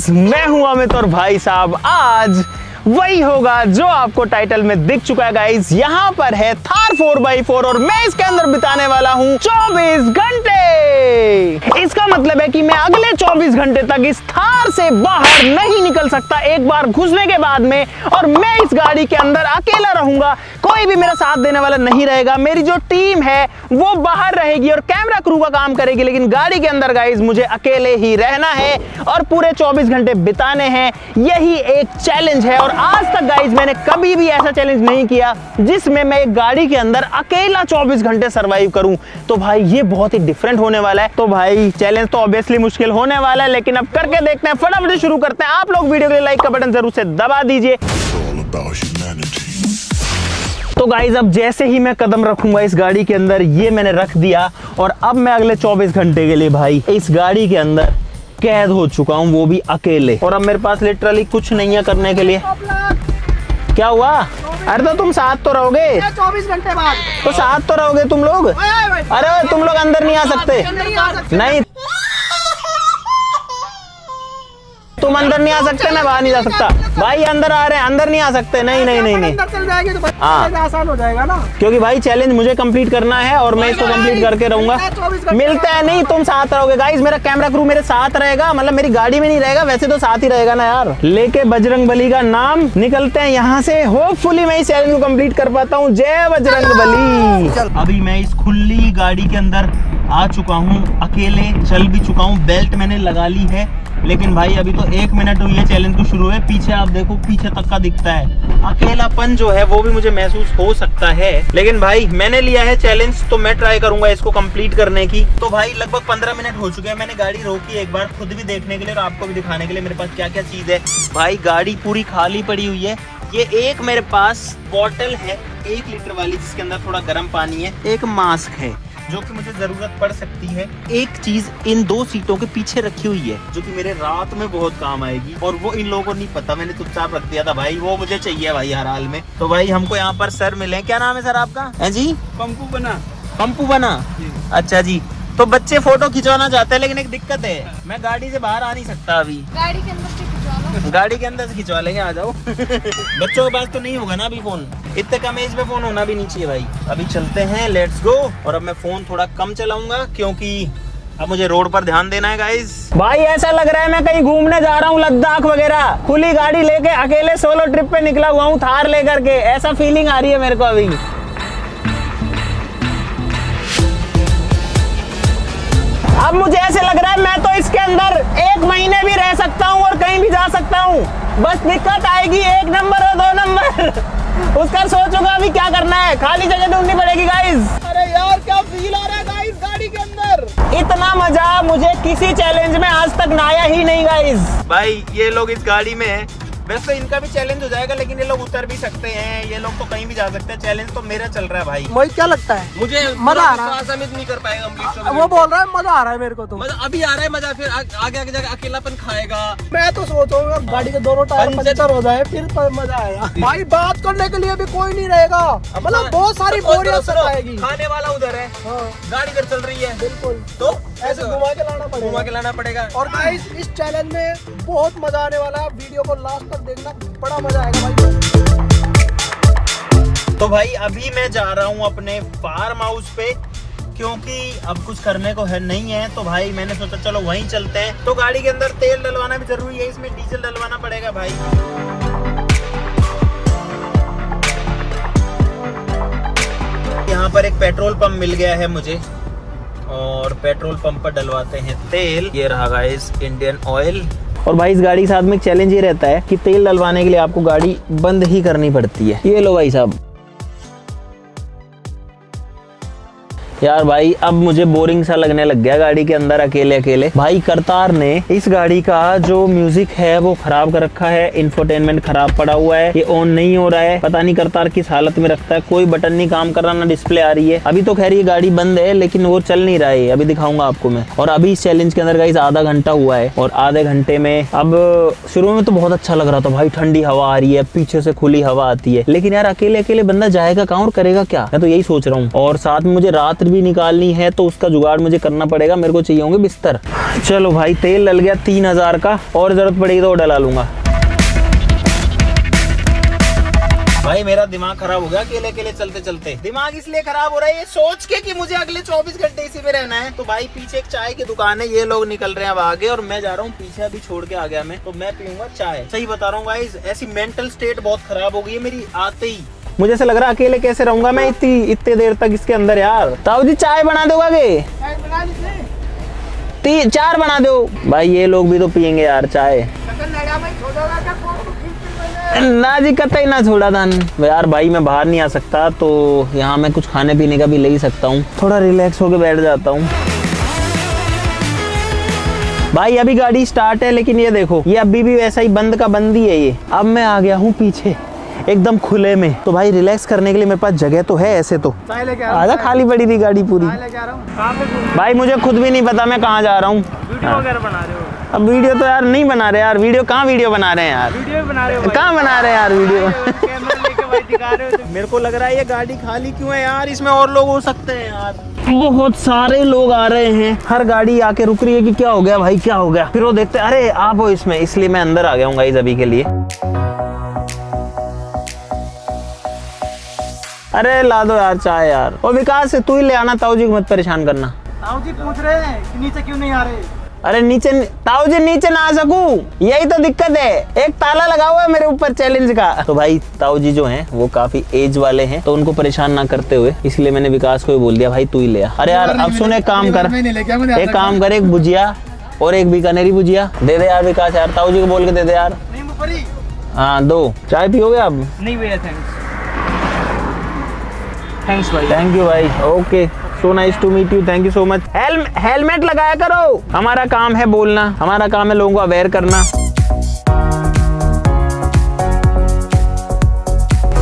Guys, मैं हूं अमित और भाई साहब आज वही होगा जो आपको टाइटल में दिख चुका है गाइस। यहाँ पर है थार 4x4 और मैं इसके अंदर बिताने वाला हूँ 24 घंटे। इसका मतलब है कि मैं अगले 24 घंटे तक इस थार से बाहर नहीं निकल सकता एक बार घुसने के बाद में, और मैं इस गाड़ी के अंदर अकेला रहूंगा। कोई भी मेरा साथ देने वाला नहीं रहेगा। मेरी जो टीम है वो बाहर रहेगी और कैमरा क्रू का काम करेगी, लेकिन गाड़ी के अंदर गाइस मुझे अकेले ही रहना है और पूरे 24 घंटे बिताने हैं। यही एक चैलेंज है और आज तक गाइस मैंने कभी भी ऐसा चैलेंज नहीं किया जिसमें मैं एक गाड़ी के अंदर अकेला 24 घंटे सरवाइव करूं। तो भाई ये बहुत ही डिफरेंट होने वाला है। तो भाई चैलेंज तो ऑब्वियसली मुश्किल होने वाला है, लेकिन अब करके देखते हैं। फटाफट शुरू करते हैं। आप लोग वीडियो के लिए लाइक का बटन जरूर से दबा दीजिए। तो गाइस अब जैसे ही मैं कदम रखूंगा इस गाड़ी के अंदर, ये मैंने रख दिया और अब मैं अगले 24 घंटे के लिए भाई इस गाड़ी के अंदर कैद हो चुका हूँ, वो भी अकेले। और अब मेरे पास लिटरली कुछ नहीं है करने के लिए। क्या हुआ? अरे तो तुम साथ तो रहोगे 24 घंटे बाद। तो साथ तो रहोगे तुम लोग। अरे तुम लोग अंदर नहीं आ सकते। नहीं तुम अंदर नहीं आ सकते, मैं बाहर नहीं जा सकता। भाई अंदर आ रहे हैं, अंदर नहीं आ सकते। नहीं नहीं नहीं नहीं अंदर चल जाएंगे तो हाँ आसान हो जाएगा ना, क्योंकि भाई चैलेंज मुझे कंप्लीट करना है और मैं इसको कंप्लीट करके रहूंगा। मिलते हैं। नहीं तुम साथ रहोगे गाइस, मेरा कैमरा क्रू मेरे साथ रहेगा, मतलब मेरी गाड़ी में नहीं रहेगा, वैसे तो साथ ही रहेगा ना यार। लेके बजरंग बली का नाम निकलते हैं यहाँ से। होपफुली मैं इस चैलेंज को कंप्लीट कर पाता हूँ। जय बजरंग बली। अभी मैं इस खुली गाड़ी के अंदर आ चुका हूँ, अकेले चल भी चुका हूँ, बेल्ट मैंने लगा ली है। लेकिन भाई अभी तो 1 मिनट हुई है चैलेंज को शुरू है। पीछे आप देखो, पीछे तक का दिखता है। अकेलापन जो है वो भी मुझे महसूस हो सकता है, लेकिन भाई मैंने लिया है चैलेंज तो मैं ट्राई करूंगा इसको कंप्लीट करने की। तो भाई लगभग 15 मिनट हो चुके हैं। मैंने गाड़ी रोकी एक बार खुद भी देखने के लिए और आपको भी दिखाने के लिए मेरे पास क्या क्या चीज है। भाई गाड़ी पूरी खाली पड़ी हुई है। ये एक मेरे पास बॉटल है 1 लीटर वाली, जिसके अंदर थोड़ा गर्म पानी है। एक मास्क है जो कि मुझे जरूरत पड़ सकती है। एक चीज इन 2 सीटों के पीछे रखी हुई है जो कि मेरे रात में बहुत काम आएगी, और वो इन लोगों को नहीं पता, मैंने चुपचाप रख दिया था भाई। वो मुझे चाहिए भाई हर हाल में। तो भाई हमको यहाँ पर सर मिले। क्या नाम है सर आपका? है जी पंपू बना। पंपू बना। अच्छा जी। तो बच्चे फोटो खिंचवाना चाहते हैं, लेकिन एक दिक्कत है, मैं गाड़ी से बाहर आ नहीं सकता अभी। गाड़ी के अंदर से खिंचवा लो। गाड़ी के अंदर से खिंचवा लेंगे, आ जाओ। बच्चों के पास तो नहीं होगा ना अभी फोन, इतने कम एज में फोन होना भी नहीं चाहिए भाई। अभी चलते हैं, लेट्स गो। और अब मैं फोन थोड़ा कम चलाऊंगा क्योंकि अब मुझे रोड पर ध्यान देना है गाइस। भाई ऐसा लग रहा है मैं कहीं घूमने जा रहा हूँ, लद्दाख वगैरह। खुली गाड़ी लेके अकेले सोलो ट्रिप पे निकला हुआ हूँ थार लेकर के, ऐसा फीलिंग आ रही है मेरे को अभी। अब मुझे ऐसे लग रहा है मैं तो इसके अंदर 1 महीने भी रह सकता हूँ और कहीं भी जा सकता हूँ। बस दिक्कत आएगी 1 नंबर और 2 नंबर। उसका सोचूंगा अभी क्या करना है। खाली जगह ढूंढनी पड़ेगी गाइस। अरे यार क्या फील आ रहा है गाइस गाड़ी के अंदर। इतना मजा मुझे किसी चैलेंज में आज तक ना आया ही नहीं गाइस। भाई ये लोग इस गाड़ी में है, वैसे इनका भी चैलेंज हो जाएगा, लेकिन ये लोग उतर भी सकते हैं, ये लोग तो कहीं भी जा सकते हैं। चैलेंज तो मेरा चल रहा है भाई। मुझे क्या लगता है, मुझे मजा आ रहा है। सम्मिलित नहीं कर पाएगा वो बोल रहा है मजा आ रहा है मेरे को। तो अभी आ रहा है मजा, फिर आगे आगे जाकर अकेलापन खाएगा। मैं तो सोचूंगा गाड़ी के दोनों टायर पंचर हो जाए फिर तो मजा आएगा। भाई बात करने के लिए भी कोई नहीं रहेगा, मतलब बहुत सारी बोरियत सताएगी। खाने वाला उधर है, गाड़ी इधर चल रही है। बिल्कुल, तो ऐसे घुमा के लाना पड़ेगा। और गाइस इस चैलेंज में बहुत मजा आने वाला है। वीडियो को लास्ट तक देखना, बड़ा मजा आएगा भाई। तो भाई अभी मैं जा रहा हूँ अपने फार्म हाउस पे, क्योंकि अब कुछ करने को है नहीं है। तो भाई मैंने सोचा चलो वहीं चलते हैं। तो गाड़ी के अंदर तेल डलवाना भी जरूरी है, इसमें डीजल डलवाना पड़ेगा भाई। यहाँ पर एक पेट्रोल पंप मिल गया है मुझे, और पेट्रोल पंप पर डलवाते हैं तेल। ये रहा गाइस इंडियन ऑयल। और भाई इस गाड़ी के साथ में एक चैलेंज ये रहता है कि तेल डलवाने के लिए आपको गाड़ी बंद ही करनी पड़ती है। ये लो भाई साहब। यार भाई अब मुझे बोरिंग सा लगने लग गया गाड़ी के अंदर अकेले अकेले। भाई करतार ने इस गाड़ी का जो म्यूजिक है वो खराब कर रखा है, इंफोटेनमेंट खराब पड़ा हुआ है, ये ऑन नहीं हो रहा है। पता नहीं करतार किस हालत में रखता है, कोई बटन नहीं काम कर रहा, ना डिस्प्ले आ रही है। अभी तो खैर ये गाड़ी बंद है, लेकिन वो चल नहीं रहा है, अभी दिखाऊंगा आपको मैं। और अभी इस चैलेंज के अंदर गाइस आधा घंटा हुआ है, और आधे घंटे में अब शुरू में तो बहुत अच्छा लग रहा था भाई, ठंडी हवा आ रही है, पीछे से खुली हवा आती है, लेकिन यार अकेले अकेले बंदा जाएगा कहाँ और करेगा क्या, मैं तो यही सोच रहा हूँ। और साथ में मुझे रात नींद भी निकालनी है तो उसका जुगाड़ मुझे करना पड़ेगा। मेरे को चाहिए होंगे बिस्तर। चलो भाई, तेल डल गया 3000 का, और जरूरत पड़ेगी तो और डला लूंगा। भाई मेरा दिमाग खराब हो गया अकेले अकेले चलते चलते। दिमाग इसलिए खराब हो रहा है ये सोच के कि मुझे अगले 24 घंटे इसी में रहना है। तो भाई पीछे एक चाय की दुकान है, ये लोग निकल रहे हैं अब आगे, और मैं जा रहा हूँ पीछे। अभी छोड़ के आ गया मैं, तो मैं पीऊंगा चाय। सही बता रहा हूँ गाइस, ऐसी मेंटल स्टेट बहुत खराब हो गई है मेरी आते ही। मुझे ऐसा लग रहा है अकेले कैसे रहूंगा मैं इतनी देर तक इसके अंदर यार। ताऊ जी चाय बना दोगा के? 4 बना दो भाई, ये लोग भी तो पियेंगे यार चाय। ना जी कतई ना छोड़ा था यार। भाई मैं बाहर नहीं आ सकता, तो यहाँ मैं कुछ खाने पीने का भी ले ही सकता हूँ। थोड़ा रिलैक्स होके बैठ जाता हूँ। भाई अभी गाड़ी स्टार्ट है, लेकिन ये देखो ये अभी भी वैसा ही बंद का बंद ही है ये। अब मैं आ गया हूँ पीछे एकदम खुले में, तो भाई रिलैक्स करने के लिए मेरे पास जगह तो है। ऐसे तो आजा, खाली पड़ी थी गाड़ी पूरी। भाई मुझे खुद भी नहीं पता मैं कहाँ जा रहा हूँ। वीडियो वगैरह बना रहे हो? अब वीडियो तो यार नहीं बना रहे यार। वीडियो कहाँ वीडियो बना रहे हैं यार? वीडियो बना रहे हो? कहाँ बना रहे हैं यार वीडियो? कैमरा लेके भाई दिखा रहे हो? मेरे को लग रहा है ये गाड़ी खाली क्यों है यार, इसमें और लोग हो सकते हैं यार। बहुत सारे लोग आ रहे हैं, हर गाड़ी आके रुक रही है कि क्या हो गया भाई, क्या हो गया। फिर वो देखते अरे आप हो इसमें, इसलिए मैं अंदर आ गया हूँ गाइस अभी के लिए। अरे ला दो यार चाय यार। और विकास से तू ही ले आना, ताऊ जी को मत परेशान करना। ताऊ जी पूछ रहे हैं कि नीचे क्यों नहीं आ रहे? अरे नीचे, ताऊ जी नीचे ना आ सकूं, यही तो दिक्कत है। एक ताला लगा हुआ है मेरे ऊपर चैलेंज का। तो भाई ताऊ जी जो हैं वो काफी एज वाले हैं, तो उनको परेशान ना करते हुए इसलिए मैंने विकास को ही बोल दिया भाई तू ही ले आ। अरे यार अब सुन, एक काम कर, एक भुजिया और एक बीकानेरी भुजिया दे दे यार विकास यार। ताऊ जी को बोल के दे दे यार। हाँ 2 चाय पियोगे आप? नहीं भैया थैंक्स भाई। थैंक यू भाई, okay so nice to meet you, thank you so much. Helmet लगाया करो, हमारा काम है बोलना, हमारा काम है लोगों को अवेयर करना।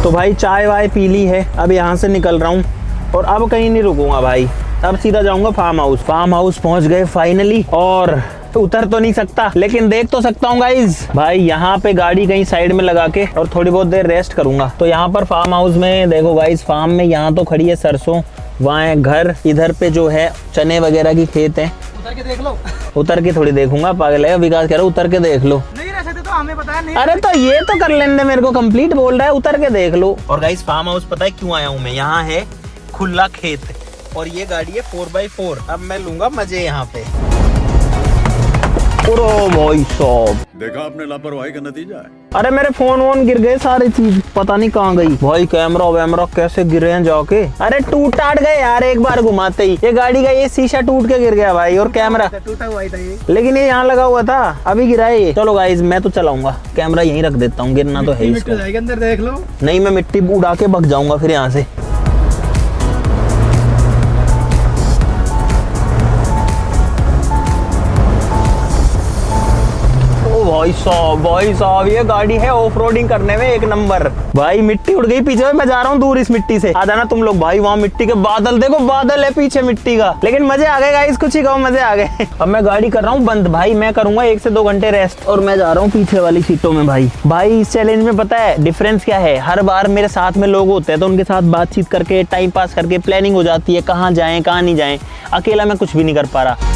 तो भाई चाय वाय पी ली है, अब यहाँ से निकल रहा हूँ और अब कहीं नहीं रुकूंगा भाई। अब सीधा जाऊंगा फार्म हाउस। फार्म हाउस पहुंच गए फाइनली, और उतर तो नहीं सकता लेकिन देख तो सकता हूँ गाइज। भाई यहाँ पे गाड़ी कहीं साइड में लगा के और थोड़ी बहुत देर रेस्ट करूंगा। तो यहाँ पर फार्म हाउस में देखो गाइज, फार्म में यहाँ तो खड़ी है सरसों, वहाँ है घर, इधर पे जो है चने वगैरह की खेत है। उतर के देख लो। उतर के थोड़ी देखूंगा, पागल है विकास कह रहा उतर के देख लो। नहीं रह सकते तो हमें बताया नहीं। अरे तो ये तो कर लेने, मेरे को कंप्लीट बोल रहा है उतर के देख लो। और गाइस फार्म हाउस पता है क्यों आया हूँ मैं, यहाँ है खुला खेत और ये गाड़ी है 4x4। अब मैं लूंगा मजे यहाँ पे। भाई साहब देखा आपने लापरवाही का नतीजा है। अरे मेरे फोन वोन गिर गए, सारी चीज पता नहीं कहाँ गई। भाई कैमरा वैमरा कैसे गिरे हैं जाके। अरे टूट टाट गए यार एक बार घुमाते ही। ये गाड़ी का ये शीशा टूट के गिर गया भाई, और कैमरा टूटा हुआ था ये, लेकिन ये यहाँ लगा हुआ था, अभी गिरा है ये। चलो गाइज मैं तो चलाऊंगा, कैमरा यहीं रख देता हूँ, गिरना तो है इसको। अंदर देख लो। नहीं मैं मिट्टी उड़ा के भग जाऊंगा फिर यहाँ से। भाई साहब ये गाड़ी है ऑफ रोडिंग करने में एक नंबर। भाई मिट्टी उड़ गई पीछे, मैं जा रहा हूँ दूर इस मिट्टी से। आ जाना तुम लोग भाई, वहाँ मिट्टी के बादल देखो, बादल है पीछे मिट्टी का। लेकिन मजे आ गए गाइस, कुछ ही कहो मजे आ गए। अब मैं गाड़ी कर रहा हूँ बंद भाई, मैं करूंगा 1 से 2 घंटे रेस्ट, और मैं जा रहा हूँ पीछे वाली सीटों में। भाई इस चैलेंज में पता है डिफरेंस क्या है, हर बार मेरे साथ में लोग होते हैं तो उनके साथ बातचीत करके टाइम पास करके प्लानिंग हो जाती है, कहाँ जाए कहाँ नहीं जाए। अकेला मैं कुछ भी नहीं कर पा रहा।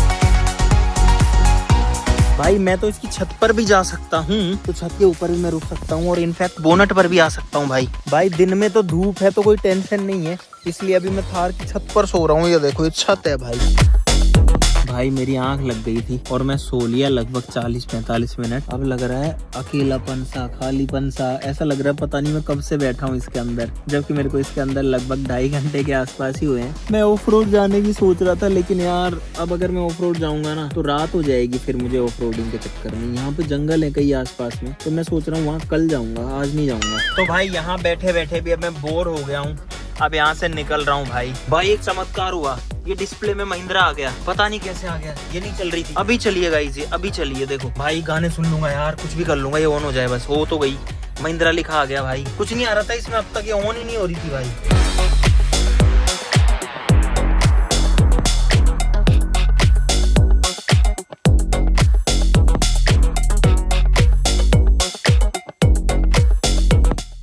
भाई मैं तो इसकी छत पर भी जा सकता हूँ, तो छत के ऊपर भी मैं रुक सकता हूँ, और इनफैक्ट बोनट पर भी आ सकता हूँ। भाई दिन में तो धूप है तो कोई टेंशन नहीं है, इसलिए अभी मैं थार की छत पर सो रहा हूँ। ये देखो ये छत है भाई मेरी आंख लग गई थी और मैं सो लिया लगभग 40-45 मिनट। अब लग रहा है अकेलापन सा, खालीपन सा, ऐसा लग रहा है पता नहीं मैं कब से बैठा हूँ इसके अंदर, जबकि मेरे को इसके अंदर लगभग 2.5 घंटे के आसपास ही हुए हैं। मैं ऑफ रोड जाने की सोच रहा था, लेकिन यार अब अगर मैं ऑफ रोड जाऊंगा ना तो रात हो जाएगी फिर मुझे ऑफ रोडिंग के चक्कर में। यहाँ पे जंगल है कई आसपास में, तो मैं सोच रहा हूँ वहाँ कल जाऊंगा, आज नहीं जाऊंगा। तो भाई यहाँ बैठे बैठे भी अब मैं बोर हो गया हूँ, अब यहाँ से निकल रहा हूँ भाई एक चमत्कार हुआ, ये डिस्प्ले में महिंद्रा आ गया, पता नहीं कैसे आ गया, ये नहीं चल रही थी। अभी चलिए गाइस, ये अभी चलिए, देखो भाई गाने सुन लूंगा यार, कुछ भी कर लूंगा, ये ऑन हो जाए बस। हो तो गई, महिंद्रा लिखा आ गया भाई, कुछ नहीं आ रहा था इसमें अब तक, ये ऑन ही नहीं हो रही थी भाई।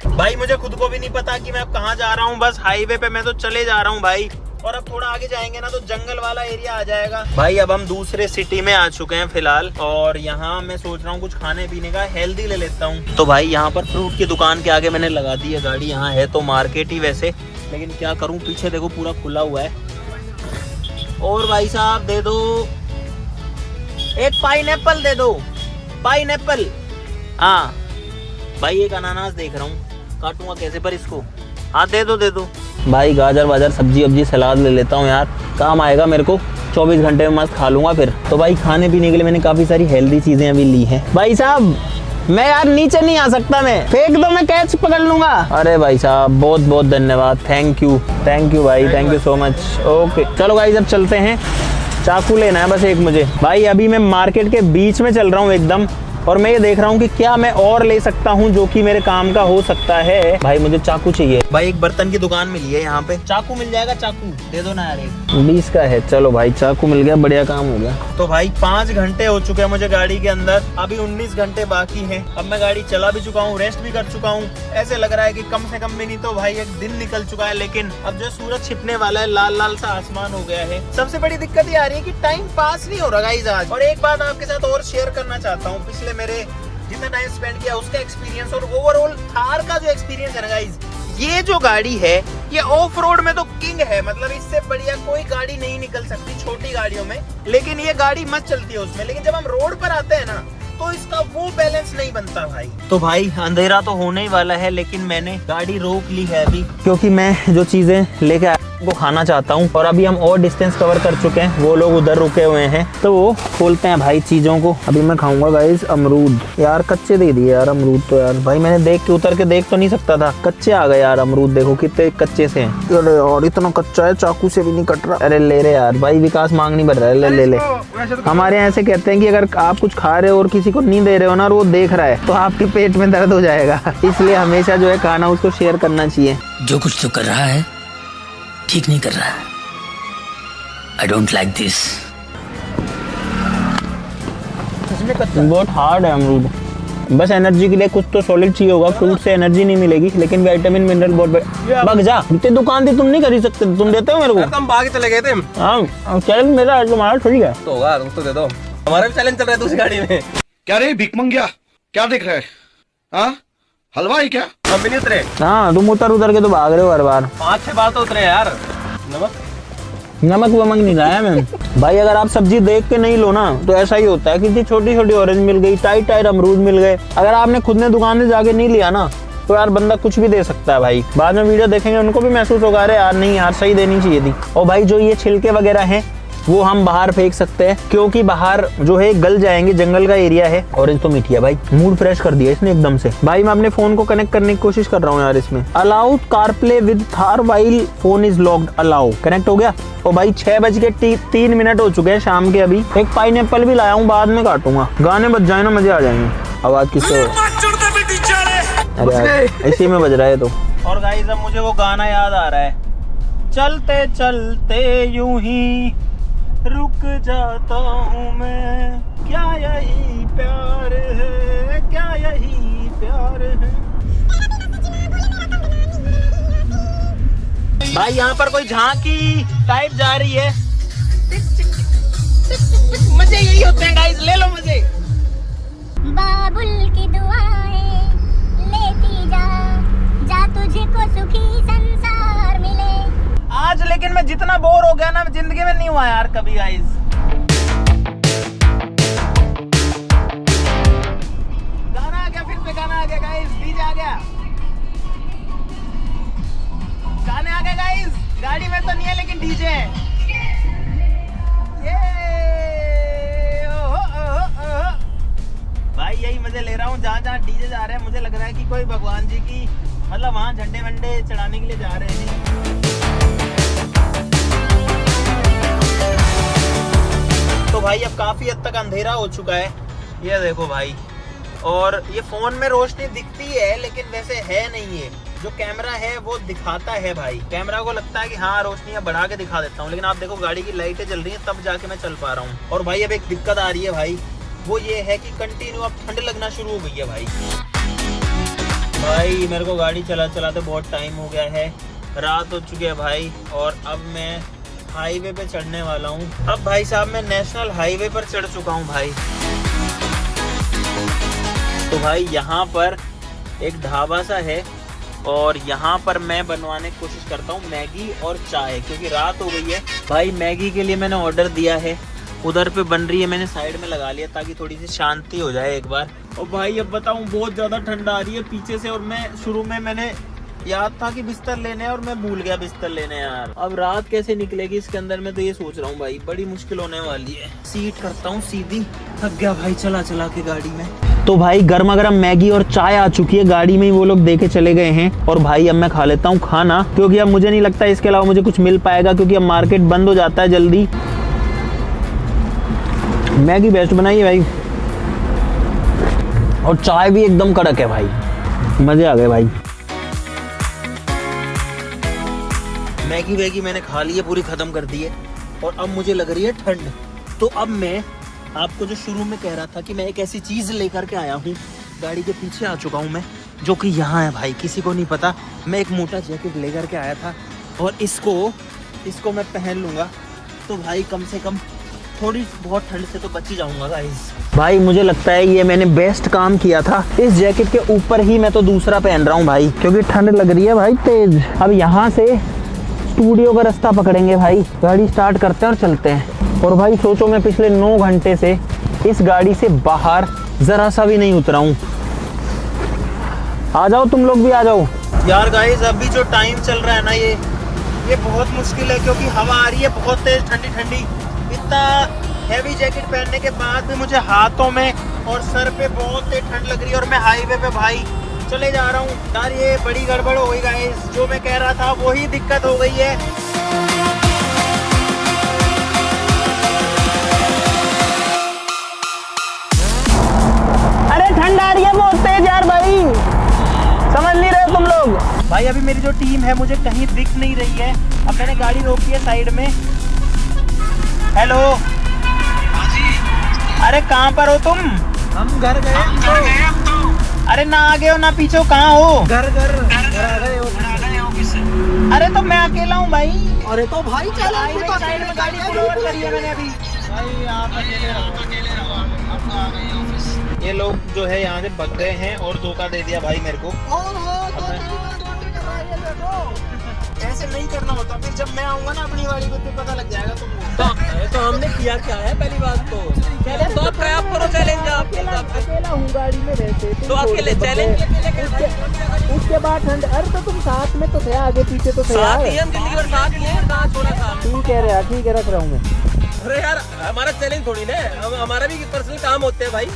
भाई मुझे खुद को भी नहीं पता कि मैं अब कहाँ जा रहा हूँ, बस हाईवे पे मैं तो चले जा रहा हूँ भाई। और अब थोड़ा आगे जाएंगे ना तो जंगल वाला एरिया आ जाएगा। भाई अब हम दूसरे सिटी में आ चुके हैं फिलहाल, और यहाँ मैं सोच रहा हूँ कुछ खाने पीने का हेल्दी ले लेता हूँ। तो भाई यहाँ पर फ्रूट की दुकान के आगे मैंने लगा दी है गाड़ी। यहाँ है तो मार्केट ही वैसे, लेकिन क्या करूँ, पीछे देखो पूरा खुला हुआ है। और भाई साहब दे दो एक पाइनएप्पल, दे दो पाइनएप्पल। हाँ भाई एक अनानास देख रहा हूँ, काटूंगा कैसे पर इसको। हाँ दे दो भाई। गाजर वाजर सब्जी वब्जी सलाद ले लेता हूँ यार, काम आएगा मेरे को, 24 घंटे में मस्त खा लूंगा फिर। तो भाई खाने पीने के लिए मैंने काफी सारी हेल्दी चीजें अभी ली हैं। भाई साहब मैं यार नीचे नहीं आ सकता, मैं फेंक दो, मैं कैच पकड़ लूंगा। अरे भाई साहब बहुत बहुत धन्यवाद, थैंक यू भाई, thank you so much. Okay चलो भाई अब चलते हैं, चाकू लेना है बस एक मुझे। भाई अभी मैं मार्केट के बीच में चल रहा हूँ एकदम, और मैं ये देख रहा हूँ कि क्या मैं और ले सकता हूँ जो कि मेरे काम का हो सकता है। भाई मुझे चाकू चाहिए भाई, एक बर्तन की दुकान मिली है यहाँ पे, चाकू मिल जाएगा? चाकू दे दो ना यार, 20 का है। चलो भाई चाकू मिल गया, बढ़िया काम हो गया। तो भाई 5 घंटे हो चुके हैं मुझे गाड़ी के अंदर, अभी 19 घंटे बाकी है। अब मैं गाड़ी चला भी चुका हूँ, रेस्ट भी कर चुका हूँ, ऐसे लग रहा है कि कम से कम भी नहीं तो भाई एक दिन निकल चुका है। लेकिन अब जो सूरज छिपने वाला है, लाल लाल सा आसमान हो गया है। सबसे बड़ी दिक्कत ये आ रही है कि टाइम पास नहीं हो रहा गाइस आज। और एक बात आपके साथ और शेयर करना चाहता हूँ, पिछले मेरे जितना टाइम स्पेंड किया उसका एक्सपीरियंस और ओवरऑल थार का जो एक्सपीरियंस है ना गाइस, ये जो गाड़ी है ये ऑफ रोड में तो किंग है। मतलब इससे बढ़िया कोई गाड़ी नहीं निकल सकती छोटी गाड़ियों में, लेकिन ये गाड़ी मस्त चलती है उसमें। लेकिन जब हम रोड पर आते हैं ना तो इसका वो बैलेंस नहीं बनता भाई। तो भाई अंधेरा तो होने ही वाला है, लेकिन मैंने गाड़ी रोक ली है अभी, क्योंकि मैं जो चीजें लेके वो खाना चाहता हूँ। और अभी हम और डिस्टेंस कवर कर चुके हैं, वो लोग उधर रुके हुए हैं, तो वो खोलते हैं भाई चीजों को। अभी मैं खाऊंगा गाइस अमरूद, यार कच्चे दे दिए यार अमरूद तो। यार भाई मैंने देख के उतर के देख तो नहीं सकता था, कच्चे आ गए यार अमरूद, देखो कितने कच्चे से हैं। अरे और इतना कच्चा है चाकू से भी नहीं कट रहा। अरे ले रहे यार भाई, विकास मांग नहीं बढ़ रहा है, ले। हमारे यहाँ ऐसे कहते हैं कि अगर आप कुछ खा रहे हो और किसी को नहीं दे रहे हो ना और वो देख रहा है तो आपके पेट में दर्द हो जाएगा। इसलिए हमेशा जो है खाना उसको शेयर करना चाहिए। जो कुछ तो कर रहा है ठीक नहीं कर रहा है। I don't like this. बहुत हार्ड है अमरूद। बस एनर्जी के लिए कुछ तो सॉलिड चाहिए होगा, फ्रूट से एनर्जी नहीं मिलेगी, लेकिन विटामिन मिनरल बहुत। भाग जा, इतनी दुकान थी तुम नहीं खरीद सकते, तुम देते हो मेरे को? तुम भाग चले गए थे। हाँ चैलेंज मेरा तुम्हारा ठीक है तो होगा, तुम तो दे दो, हमारा भी चैलेंज चल रहा है दूसरी गाड़ी में। क्या रे भिख मंगिया, क्या देख रहे हैं? हाँ हलवाई क्या? हम भी नहीं उतरे। हाँ तुम उतर के तो भाग रहे हो हर बार। 5-6 बार तो उतरे यार। नमक वमक नहीं लाया मैं। भाई अगर आप सब्जी देख के नहीं लो ना तो ऐसा ही होता है, कितनी छोटी छोटी ऑरेंज मिल गई, टाइट अमरूद मिल गए। अगर आपने खुद ने दुकान से जाके नहीं लिया ना तो यार बंदा कुछ भी दे सकता है भाई। बाद में वीडियो देखेंगे उनको भी महसूस होगा, अरे यार नहीं यार सही देनी चाहिए थी। और भाई जो ये छिलके वगैरह हैं वो हम बाहर फेंक सकते हैं, क्योंकि बाहर जो है गल जाएंगे, जंगल का एरिया है। ऑरेंज तो मीठी है भाई, मूड फ्रेश कर दिया इसने एकदम से। भाई मैं अपने फोन को कनेक्ट करने की कोशिश कर रहा हूँ यार इसमें। Allow CarPlay with Thar while phone is locked, allow connect हो गया। और भाई 6:03 हो चुके हैं शाम के। अभी एक पाइनएप्पल भी लाया हूँ, बाद में काटूंगा। गाने बज जाए ना मजे आ जाएंगे। आवाज किससे? अरे यार इसी में बज रहा है तो। और गाइस अब मुझे वो गाना याद आ रहा है, चलते चलते यूं ही रुक जाता हूँ मैं, क्या यही प्यार है, क्या यही प्यार है। भाई यहाँ पर कोई झांकी टाइप जा रही है, मजे यही होते हैं गाइस, ले लो मजे। बाबुल की दुआएं लेती जा तुझको सुखी संसार मिले। आज लेकिन मैं जितना बोर हो गया ना जिंदगी में नहीं हुआ यार कभी गाइस। गाना आ गया, फिर से गाना आ गया गाइस, डीजे आ गया, गाने आ गए गाइस। गाड़ी में तो नहीं है लेकिन डीजे है। भाई यही मजे ले रहा हूँ जहाँ जहाँ डीजे जा रहे हैं। मुझे लग रहा है कि कोई भगवान जी की मतलब वहाँ झंडे वंडे चढ़ाने के लिए जा रहे हैं। तो भाई अब काफी हद तक अंधेरा हो चुका है, ये देखो भाई। और ये फोन में रोशनी दिखती है लेकिन वैसे है नहीं है, जो कैमरा है वो दिखाता है भाई। कैमरा को लगता है कि हाँ रोशनी बढ़ा के दिखा देता हूँ, लेकिन आप देखो गाड़ी की लाइटें जल रही हैं तब जाके मैं चल पा रहा हूँ। और भाई अब एक दिक्कत आ रही है भाई, वो ये है कि कंटिन्यू अब ठंड लगना शुरू हो गई है भाई। मेरे को गाड़ी चलाते बहुत टाइम हो गया है, रात हो चुकी है भाई। और अब मैं हाईवे पे चढ़ने वाला हूँ। अब भाई साहब मैं नेशनल हाईवे पर चढ़ चुका हूँ भाई। तो भाई यहाँ पर एक ढाबा सा है और यहाँ पर मैं बनवाने की कोशिश करता हूँ मैगी और चाय, क्योंकि रात हो गई है। भाई मैगी के लिए मैंने ऑर्डर दिया है, उधर पे बन रही है, मैंने साइड में लगा लिया ताकि थोड़ी सी शांति हो जाए एक बार। और भाई अब बताऊँ बहुत ज़्यादा ठंड आ रही है पीछे से, और मैं शुरू में मैंने याद था कि बिस्तर लेने और मैं भूल गया बिस्तर लेने यार। अब रात कैसे निकलेगी इसके अंदर, मैं तो ये सोच रहा हूँ भाई, बड़ी मुश्किल होने वाली है। सीट करता हूँ सीधी, थक गया भाई चला चला के गाड़ी में। तो भाई गर्मा गर्म मैगी और चाय आ चुकी है, गाड़ी में ही वो लोग देके चले गए हैं। और भाई अब मैं खा लेता हूँ खाना, क्योंकि अब मुझे नहीं लगता इसके अलावा मुझे कुछ मिल पाएगा, क्योंकि अब मार्केट बंद हो जाता है जल्दी। मैगी बेस्ट बनाई है भाई, और चाय भी एकदम कड़क है भाई, मजे आ गए भाई। मैगी वैगी मैंने खा ली है, पूरी खत्म कर दी है, और अब मुझे लग रही है ठंड। तो अब मैं आपको जो शुरू में कह रहा था कि मैं एक ऐसी चीज लेकर के आया हूँ, गाड़ी के पीछे आ चुका हूँ मैं, जो कि यहाँ है भाई, किसी को नहीं पता। मैं एक मोटा जैकेट लेकर के आया था, और इसको मैं पहन लूंगा तो भाई कम से कम थोड़ी बहुत ठंड से तो बच ही जाऊंगा गाइस। भाई मुझे लगता है ये मैंने बेस्ट काम किया था, इस जैकेट के ऊपर ही मैं तो दूसरा पहन रहा हूँ भाई, क्योंकि ठंड लग रही है भाई तेज। अब यहाँ से स्टूडियो का रास्ता पकड़ेंगे भाई, गाड़ी स्टार्ट करते हैं और चलते हैं। और भाई सोचो मैं पिछले 9 घंटे से इस गाड़ी से बाहर जरा सा भी नहीं उतरा हूँ। आ जाओ तुम लोग भी आ जाओ यार। गाइस अभी जो टाइम चल रहा है ना, ये बहुत मुश्किल है, क्योंकि हवा आ रही है बहुत तेज ठंडी ठंडी। इतना हैवी जैकेट पहनने के बाद भी मुझे हाथों में और सर पे बहुत तेज ठंड लग रही है, और मैं हाईवे पे भाई चले जा रहा हूँ यार। ये बड़ी गड़बड़ हो गई गाइस, जो मैं कह रहा था वही दिक्कत हो गई है। अरे ठंड आ रही है बहुत तेज यार भाई, समझ नहीं रहे तुम लोग। भाई अभी मेरी जो टीम है मुझे कहीं दिख नहीं रही है। अब मैंने गाड़ी रोकी है साइड में। हेलो अरे कहाँ पर हो तुम? हम घर गए। अरे ना आगे हो ना पीछे हो, कहाँ हो? घर आ गए ऑफिस से। अरे तो मैं अकेला हूँ भाई। अरे तो भाई चलो साइड में गाड़ी पुल ओवर करी है मैंने अभी। भाई आप अकेले रहो, ये लोग जो है यहाँ से भग गए हैं और धोखा दे दिया भाई मेरे को। ऐसे नहीं करना होता, फिर जब मैं आऊंगा ना अपनी वाली को तो पता लग जाएगा तुमको। तो हमने किया क्या है पहली बात तो आप क्या करो चैलेंज। अकेला हूँ गाड़ी में वैसे तो अकेले चैलेंज, उसके बाद ठंड। अरे तो तुम साथ में तो थे, आगे पीछे तो थे यार, जिंदगी भर साथ ही है, कहाँ छोड़ा था। ठीक है यार, ठीक है रख रहा हूँ मैं। अरे यार हमारा चैलेंज थोड़ी ना, हमारा भी पर्सनल काम होते हैं भाई।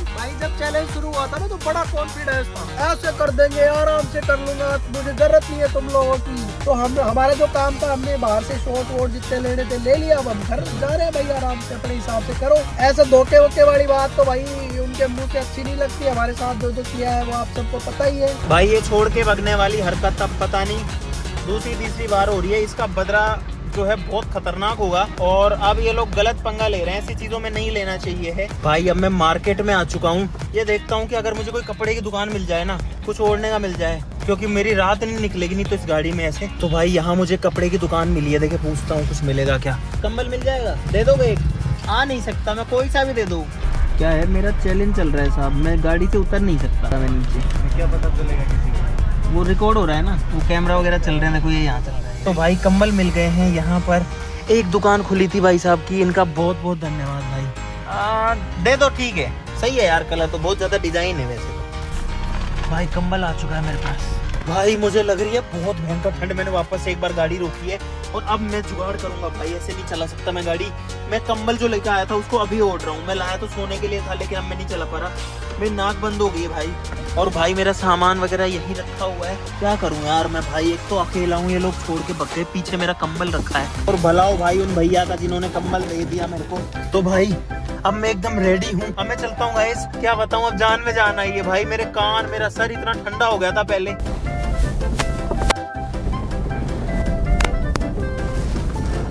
जब चैलेंज शुरू हुआ था ना तो बड़ा कॉन्फिडेंस था, ऐसे कर देंगे आराम से कर लूंगा, मुझे जरूरत नहीं है तुम लोगों की। तो हम हमारा जो काम था, हमने बाहर से शॉट वोट जितने लेने थे ले लिया, अब हम घर जा रहे हैं भाई, आराम से अपने हिसाब से करो। ऐसे धोखे वोके वाली बात तो भाई उनके मुंह से अच्छी नहीं लगती। हमारे साथ जो किया है वो आप सबको पता ही है भाई। ये छोड़ के भगने वाली हरकत अब पता नहीं दूसरी तीसरी बार हो रही है, इसका बदला जो है बहुत खतरनाक होगा। और अब ये लोग गलत पंगा ले रहे हैं, ऐसी चीजों में नहीं लेना चाहिए है भाई। अब मैं मार्केट में आ चुका हूँ, ये देखता हूँ कि अगर मुझे कोई कपड़े की दुकान मिल जाए ना, कुछ ओढ़ने का मिल जाए, क्योंकि मेरी रात नहीं निकलेगी नहीं तो इस गाड़ी में ऐसे। तो भाई यहाँ मुझे कपड़े की दुकान मिली है, देखे पूछता हूँ कुछ मिलेगा क्या। कंबल मिल जाएगा, दे दोगे एक? आ नहीं सकता मैं, कोई सा भी दे दूँ। क्या है मेरा चैलेंज चल रहा है साहब, मैं गाड़ी से उतर नहीं सकता मैं नीचे। क्या पता चलेगा किसी को, वो रिकॉर्ड हो रहा है ना, वो कैमरा वगैरह चल रहे हैं, देखो ये यहाँ चल रहा है। तो भाई कंबल मिल गए हैं यहाँ पर। एक दुकान खुली थी भाई साहब की, इनका बहुत बहुत धन्यवाद भाई। दे दो, ठीक है, सही है यार, कलर तो बहुत ज्यादा डिजाइन है वैसे तो। भाई कंबल आ चुका है मेरे पास। भाई मुझे लग रही है बहुत भयंकर ठंड, मैंने वापस से एक बार गाड़ी रोकी है और अब मैं जुगाड़ करूंगा भाई, ऐसे नहीं चला सकता मैं गाड़ी। मैं कंबल जो लेकर आया था उसको अभी ओढ़ रहा हूँ, मैं लाया तो सोने के लिए था लेकिन अब मैं नहीं चला पा रहा, मेरी नाक बंद हो गई है भाई। और भाई मेरा सामान वगैरह यहीं रखा हुआ है, क्या करूँ यार मैं भाई, एक तो अकेला हूँ, ये लोग छोड़ के भग गए, पीछे मेरा कंबल रखा है। और भला हो भाई उन भैया का जिन्होंने कंबल दे दिया मेरे को। तो भाई अब मैं एकदम रेडी हूँ, अब मैं चलता हूँ गाइस। क्या बताऊँ, अब जान में जान आई है भाई, मेरे कान मेरा सर इतना ठंडा हो गया था पहले।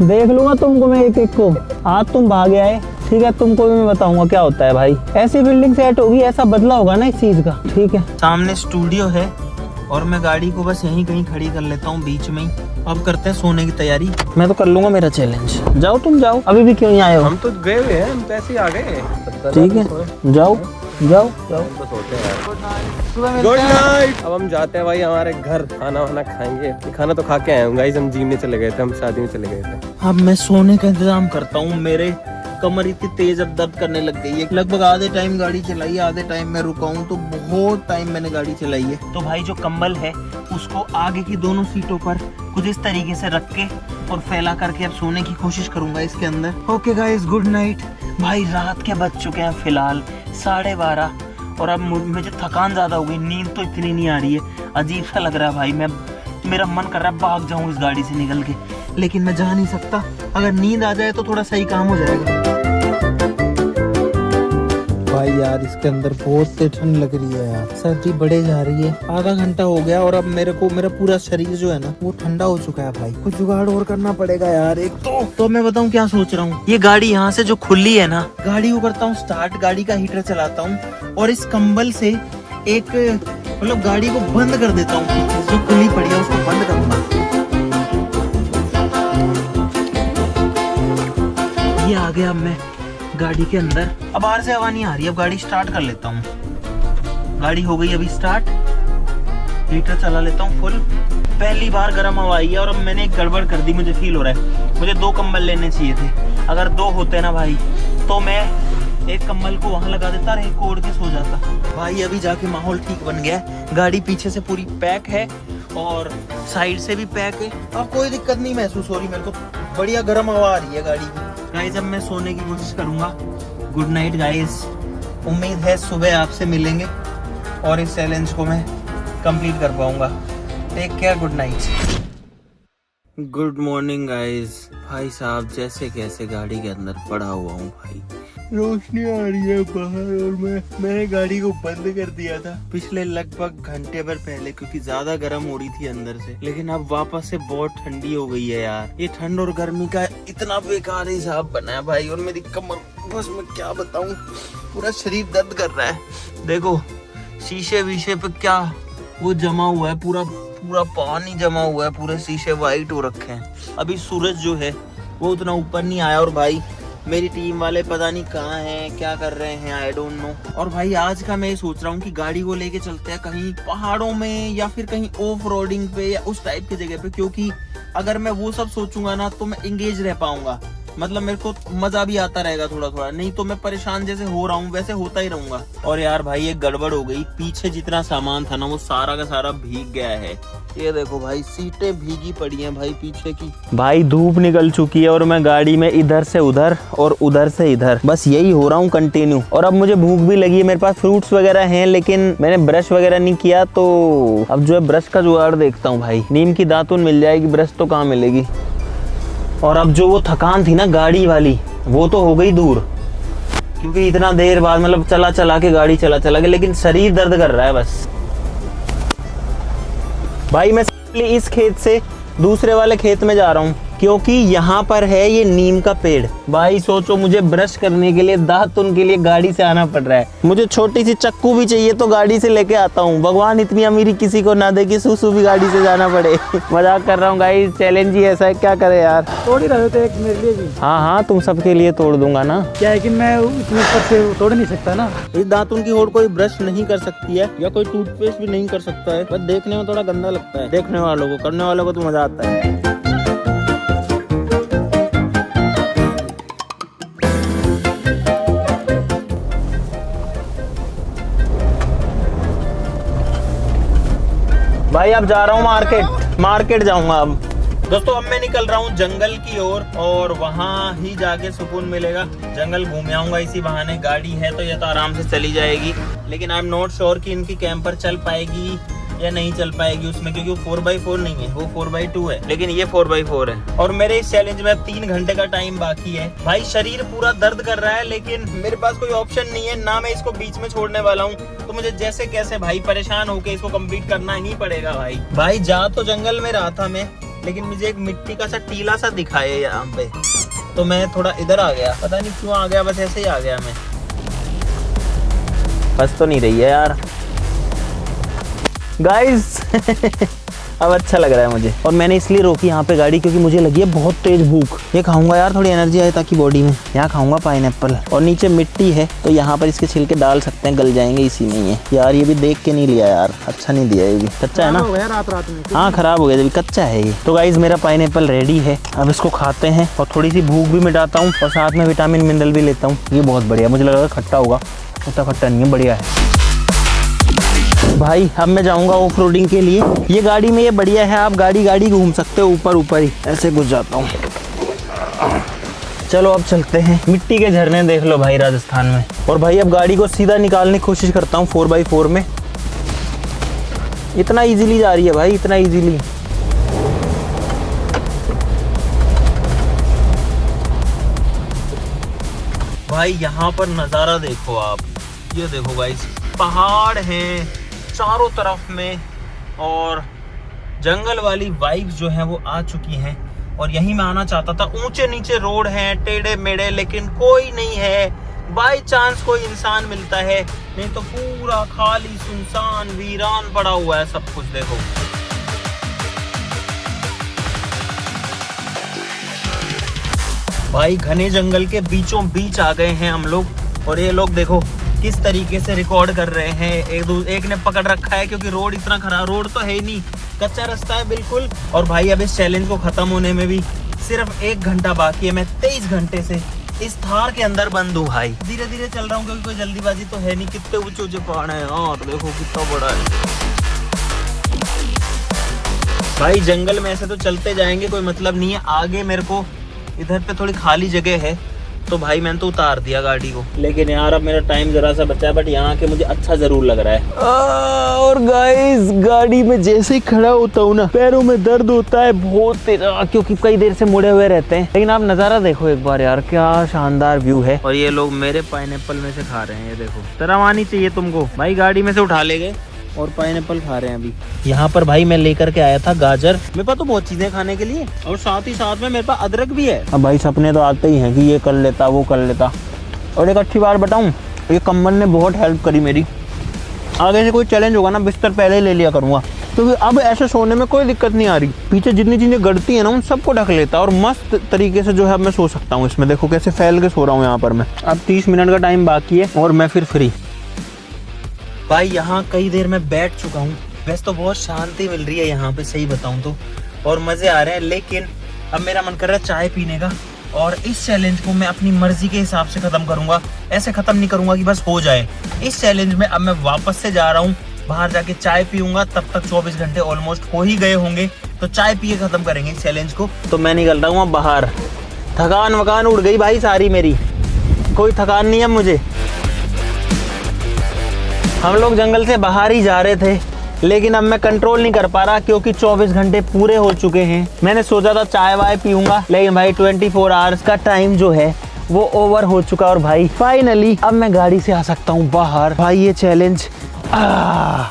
देख लूंगा तुमको मैं एक एक को, आज तुम भाग आए, ठीक है, तुमको भी मैं बताऊंगा क्या होता है भाई। ऐसी बिल्डिंग सेट होगी, ऐसा बदला होगा ना इस चीज का, ठीक है। सामने स्टूडियो है और मैं गाड़ी को बस यहीं कहीं खड़ी कर लेता हूँ बीच में ही। अब करते हैं सोने की तैयारी। मैं तो कर लूंगा मेरा चैलेंज। जाओ तुम जाओ, अभी भी क्यों नहीं आए हो? हम तो गए हुए हैं, हम तो ऐसे ही आ गए। ठीक है, जाओ जाओ जाओ। Good night. अब हम जाते हैं भाई हमारे घर, खाना वाना खाएंगे। खाना तो खा के आए हूँ गाइस, हम जिम में चले गए थे, हम शादी में चले गए थे। अब मैं सोने का इंतजाम करता हूँ। मेरे कमर इतनी तेज अब दर्द करने लग गई है। लगभग आधे टाइम गाड़ी चलाई है, आधे टाइम मैं रुका हूँ, तो बहुत टाइम मैंने गाड़ी चलाई है। तो भाई जो कंबल है उसको आगे की दोनों सीटों पर कुछ इस तरीके से रख के और फैला करके अब सोने की कोशिश करूंगा इसके अंदर। Okay guys, good night. भाई रात के बज चुके हैं फिलहाल 12:30 और अब मुझे थकान ज्यादा हो गई, नींद तो इतनी नहीं आ रही है। अजीब सा लग रहा है भाई, मेरा मन कर रहा है भाग जाऊं इस गाड़ी से निकल के, लेकिन मैं जा नहीं सकता। अगर नींद आ जाए तो थोड़ा सही काम हो जाएगा। भाई यार इसके अंदर बहुत ठंड लग रही है यार, सर्दी बढ़े जा रही है। आधा घंटा हो गया और अब मेरा पूरा शरीर जो है ना वो ठंडा हो चुका है। भाई कुछ जुगाड़ और करना पड़ेगा यार। एक तो मैं बताऊं क्या सोच रहा हूँ, ये गाड़ी यहाँ से जो खुली है ना, गाड़ी को करता हूँ स्टार्ट, गाड़ी का हीटर चलाता हूँ और इस कंबल से एक मतलब गाड़ी को बंद कर देता हूँ, जो खुली पड़ी है उसको बंद करूंगा। ये आ गया अब मैं गाड़ी के अंदर। अब बाहर से हवा नहीं आ रही, अब गाड़ी स्टार्ट कर लेता हूँ। गाड़ी हो गई अभी स्टार्ट, हीटर चला लेता हूँ फुल। पहली बार गर्म हवा आई है और अब मैंने एक गड़बड़ कर दी, मुझे फील हो रहा है। मुझे 2 कंबल लेने चाहिए थे, अगर 2 होते ना भाई तो मैं एक कंबल को वहां लगा देता और एक ओढ़ के सो जाता। भाई अभी जाके माहौल ठीक बन गया है, गाड़ी पीछे से पूरी पैक है और साइड से भी पैक है। अब कोई दिक्कत नहीं महसूस हो रही मेरे को, बढ़िया गर्म हवा आ रही है गाड़ी की। गाइस अब मैं सोने की कोशिश करूंगा। गुड नाइट गाइस, उम्मीद है सुबह आपसे मिलेंगे और इस चैलेंज को मैं कंप्लीट कर पाऊंगा। Take care, good night. Good morning guys. भाई साहब जैसे कैसे गाड़ी के अंदर पड़ा हुआ हूँ भाई, रोशनी आ रही है बाहर और मैंने गाड़ी को बंद कर दिया था पिछले लगभग घंटे भर पहले, क्योंकि ज्यादा गर्म हो रही थी अंदर से। लेकिन अब वापस से बहुत ठंडी हो गई है यार। ये ठंड और गर्मी का इतना बेकार हिसाब बना है भाई, और मेरी कमर बस मैं क्या बताऊं, पूरा शरीर दर्द कर रहा है। देखो शीशे वीशे पे क्या वो जमा हुआ है, पूरा पानी जमा हुआ है, पूरे शीशे वाइट हो रखे हैं। अभी सूरज जो है वो उतना ऊपर नहीं आया और भाई मेरी टीम वाले पता नहीं कहाँ हैं, क्या कर रहे हैं, आई डोंट नो। और भाई आज का मैं ये सोच रहा हूँ कि गाड़ी को लेके चलते हैं कहीं पहाड़ों में या फिर कहीं ऑफ रोडिंग पे या उस टाइप की जगह पे, क्योंकि अगर मैं वो सब सोचूंगा ना तो मैं एंगेज रह पाऊंगा, मतलब मेरे को मजा भी आता रहेगा थोड़ा थोड़ा। नहीं तो मैं परेशान जैसे हो रहा हूँ वैसे होता ही रहूंगा। और यार भाई एक गड़बड़ हो गई, पीछे जितना सामान था ना वो सारा का सारा भीग गया है। ये देखो भाई सीटें भीगी पड़ी हैं भाई पीछे की। भाई धूप निकल चुकी है और मैं गाड़ी में इधर से उधर और उधर से इधर बस यही हो रहा हूँ कंटिन्यू। और अब मुझे भूख भी लगी है, मेरे पास फ्रूट्स वगैरह हैं लेकिन मैंने ब्रश वगैरह नहीं किया, तो अब जो है ब्रश का जुगाड़ देखता हूँ भाई। नीम की दातुन मिल जाएगी, ब्रश तो कहाँ मिलेगी। और अब जो वो थकान थी ना गाड़ी वाली वो तो हो गई दूर, क्योंकि इतना देर बाद मतलब चला के गाड़ी चला के, लेकिन शरीर दर्द कर रहा है बस। भाई मैं इस खेत से दूसरे वाले खेत में जा रहा हूँ क्योंकि यहाँ पर है ये नीम का पेड़। भाई सोचो मुझे ब्रश करने के लिए दातुन के लिए गाड़ी से आना पड़ रहा है। मुझे छोटी सी चक्कू भी चाहिए तो गाड़ी से लेके आता हूँ। भगवान इतनी अमीरी किसी को ना दे कि सुसु भी गाड़ी से जाना पड़े। मजाक कर रहा हूँ गाइस, चैलेंज ही ऐसा है, क्या करे यार। तोड़ ही रहे थे एक मेरे लिए भी। हाँ तुम सबके लिए तोड़ दूंगा ना। क्या है कि मैं इतने ऊपर से तोड़ नहीं सकता ना। इस दातुन की होड़ कोई ब्रश नहीं कर सकती है या कोई टूथपेस्ट भी नहीं कर सकता है, बस देखने में थोड़ा गंदा लगता है देखने वालों को, करने वालों को तो मजा आता है। भाई अब जा रहा हूँ मार्केट जाऊंगा अब। दोस्तों अब मैं निकल रहा हूँ जंगल की ओर और वहाँ ही जाके सुकून मिलेगा। जंगल घूम आऊंगा इसी बहाने, गाड़ी है तो ये तो आराम से चली जाएगी। लेकिन आई एम नॉट श्योर कि इनकी कैंपर चल पाएगी या नहीं चल पाएगी उसमें, क्योंकि वो 4x4 नहीं है, वो 4x2 है, लेकिन ये 4x4 है। और मेरे इस चैलेंज में 3 घंटे का टाइम बाकी है। भाई शरीर पूरा दर्द कर रहा है लेकिन मेरे पास कोई ऑप्शन नहीं है ना, मैं इसको बीच में छोड़ने वाला हूँ, तो मुझे जैसे कैसे भाई परेशान होके इसको कंप्लीट करना ही पड़ेगा। भाई जा तो जंगल में रहा था मैं, लेकिन मुझे एक मिट्टी का सा टीला सा दिखा है यहाँ पे, तो मैं थोड़ा इधर आ गया, पता नहीं क्यों आ गया, बस ऐसे ही आ गया मैं। बस तो नहीं रही है यार, गाइस अब अच्छा लग रहा है मुझे। और मैंने इसलिए रोकी यहाँ पे गाड़ी क्योंकि मुझे लगी है बहुत तेज भूख। ये खाऊंगा यार, थोड़ी एनर्जी आए ताकि बॉडी में। यहाँ खाऊंगा पाइनएप्पल, और नीचे मिट्टी है तो यहाँ पर इसके छिलके डाल सकते हैं, गल जाएंगे इसी में ही है। यार ये भी देख के नहीं लिया यार, अच्छा नहीं दिया, ये भी कच्चा है ना। रात में हाँ खराब हो गया, जब कच्चा है ये। तो गाइस मेरा पाइनएप्पल रेडी है, अब इसको खाते हैं और थोड़ी सी भूख भी मिटाता हूँ और साथ में विटामिन मिनरल भी लेता हूँ। ये बहुत बढ़िया, मुझे लगा खट्टा होगा, उतना खट्टा नहीं है, बढ़िया है भाई। अब मैं जाऊंगा ऑफ रोडिंग के लिए। ये गाड़ी में ये बढ़िया है, आप गाड़ी घूम सकते हो, ऊपर ऊपर ही ऐसे घुस जाता हूँ। चलो अब चलते हैं। मिट्टी के झरने देख लो भाई राजस्थान में। और भाई अब गाड़ी को सीधा निकालने की कोशिश करता हूँ 4x4 में। इतना इजीली जा रही है भाई, इतना इजीली। भाई यहाँ पर नज़ारा देखो आप, ये देखो गाइस, पहाड़ हैं चारों तरफ में और जंगल वाली वाइब्स जो है वो आ चुकी हैं। और यहीं मैं आना चाहता था। ऊंचे नीचे रोड हैं, टेढ़े मेढ़े, लेकिन कोई नहीं है। बाय चांस कोई इंसान मिलता है, नहीं तो पूरा खाली सुनसान वीरान पड़ा हुआ है सब कुछ। देखो भाई घने जंगल के बीचों बीच आ गए हैं हम लोग। और ये लोग देखो किस तरीके से रिकॉर्ड कर रहे हैं। एक ने पकड़ रखा है क्योंकि रोड इतना खराब, रोड तो है ही नहीं, कच्चा रास्ता है बिल्कुल। और भाई अब इस चैलेंज को खत्म होने में भी सिर्फ 1 घंटा बाकी है। मैं 23 घंटे से इस थार के अंदर बंद हूँ भाई। धीरे धीरे चल रहा हूँ क्योंकि कोई जल्दीबाजी तो है नहीं। कितने ऊंचे ऊंचे पहाड़ है और देखो कितना बड़ा है भाई। जंगल में ऐसे तो चलते जाएंगे, कोई मतलब नहीं है। आगे मेरे को इधर पे थोड़ी खाली जगह है तो भाई मैंने तो उतार दिया गाड़ी को। लेकिन यार अब मेरा टाइम जरा सा बचा है, बट यहाँ के मुझे अच्छा जरूर लग रहा है। और गाइस गाड़ी में जैसे ही खड़ा होता हूँ ना, पैरों में दर्द होता है बहुत तेज, क्योंकि कई देर से मुड़े हुए रहते हैं। लेकिन आप नज़ारा देखो एक बार यार, क्या शानदार व्यू है। और ये लोग मेरे पाइनएप्पल में से खा रहे हैं, ये देखो। शर्म आनी चाहिए तुमको भाई, गाड़ी में से उठा ले गए और पाइनएप्पल खा रहे हैं अभी। यहाँ पर भाई मैं लेकर के आया था गाजर, मेरे पास तो बहुत चीजें खाने के लिए, और साथ ही साथ में मेरे पास अदरक भी है। अब भाई सपने तो आते ही हैं कि ये कर लेता वो कर लेता। और एक अच्छी बात बताऊं, ये कंबल ने बहुत हेल्प करी मेरी। आगे से कोई चैलेंज होगा ना, बिस्तर पहले ही ले लिया करूंगा, क्योंकि अब ऐसे सोने में कोई दिक्कत नहीं आ रही। पीछे जितनी चीजें गड़ती है ना उन सबको ढक लेता और मस्त तरीके से जो है अब मैं सो सकता हूँ इसमें। देखो कैसे फैल के सो रहा हूँ यहाँ पर मैं। अब 30 मिनट का टाइम बाकी है और मैं फिर फ्री। भाई यहाँ कई देर में बैठ चुका हूँ, वैसे तो बहुत शांति मिल रही है यहाँ पे सही बताऊँ तो, और मजे आ रहे हैं। लेकिन अब मेरा मन कर रहा है चाय पीने का, और इस चैलेंज को मैं अपनी मर्जी के हिसाब से खत्म करूंगा। ऐसे खत्म नहीं करूंगा कि बस हो जाए। इस चैलेंज में अब मैं वापस से जा रहा हूँ, बाहर जाके चाय पीऊंगा। तब तक 24 घंटे ऑलमोस्ट हो ही गए होंगे, तो चाय पी के खत्म करेंगे इस चैलेंज को। तो मैं निकल रहा हूँ अब बाहर। थकान वकान उड़ गई भाई सारी मेरी, कोई थकान नहीं है मुझे। हम लोग जंगल से बाहर ही जा रहे थे, लेकिन अब मैं कंट्रोल नहीं कर पा रहा क्योंकि 24 घंटे पूरे हो चुके हैं। मैंने सोचा था चाय वाय पीऊंगा, लेकिन भाई 24 आवर्स का टाइम जो है वो ओवर हो चुका। और भाई फाइनली अब मैं गाड़ी से आ सकता हूँ बाहर। भाई ये चैलेंज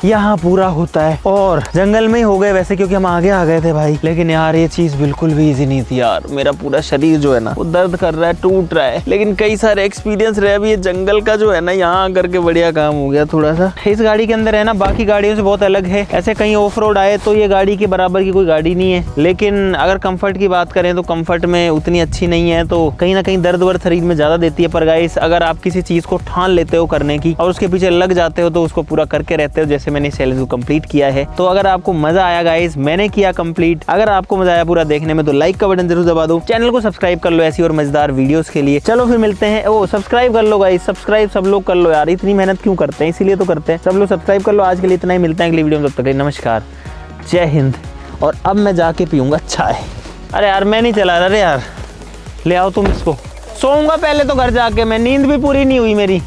यहाँ पूरा होता है, और जंगल में ही हो गए वैसे क्योंकि हम आगे आ गए थे भाई। लेकिन यार ये चीज बिल्कुल भी इजी नहीं थी यार। मेरा पूरा शरीर जो है ना वो दर्द कर रहा है, टूट रहा है। लेकिन कई सारे एक्सपीरियंस रहे। अभी ये जंगल का जो है ना यहाँ आकर के बढ़िया काम हो गया थोड़ा सा। इस गाड़ी के अंदर है ना बाकी गाड़ियों से बहुत अलग है। ऐसे कहीं ऑफ रोड आए तो ये गाड़ी के बराबर की कोई गाड़ी नहीं है। लेकिन अगर कम्फर्ट की बात करें तो कम्फर्ट में उतनी अच्छी नहीं है, तो कहीं ना कहीं दर्द वर्द शरीर में ज्यादा देती है। पर गाइस अगर आप किसी चीज को ठान लेते हो करने की और उसके पीछे लग जाते हो तो उसको पूरा करके रहते हो, जैसे मैंने इस चैलेंज को कंप्लीट किया है। तो अगर आपको मजा आया गाइस, मैंने किया कंप्लीट। अगर आपको मजा आया पूरा देखने में तो लाइक का बटन जरूर दबा दो, चैनल को सब्सक्राइब कर लो ऐसी और मजेदार वीडियोस के लिए। चलो फिर मिलते हैं। ओ सब्सक्राइब कर लो गाइस, सब्सक्राइब सब लोग कर लो यार, इतनी मेहनत क्यों करते हैं, इसीलिए तो करते हैं। सब लोग सब्सक्राइब कर लो। आज के लिए इतना ही, मिलते हैं अगली वीडियो में, तब तक नमस्कार, जय हिंद। और अब मैं जाके पीऊंगा चाय। अरे यार मैं नहीं चला रहा यार, ले आओ तुम इसको। सोऊंगा पहले तो घर जाके, मैं नींद भी पूरी नहीं हुई मेरी।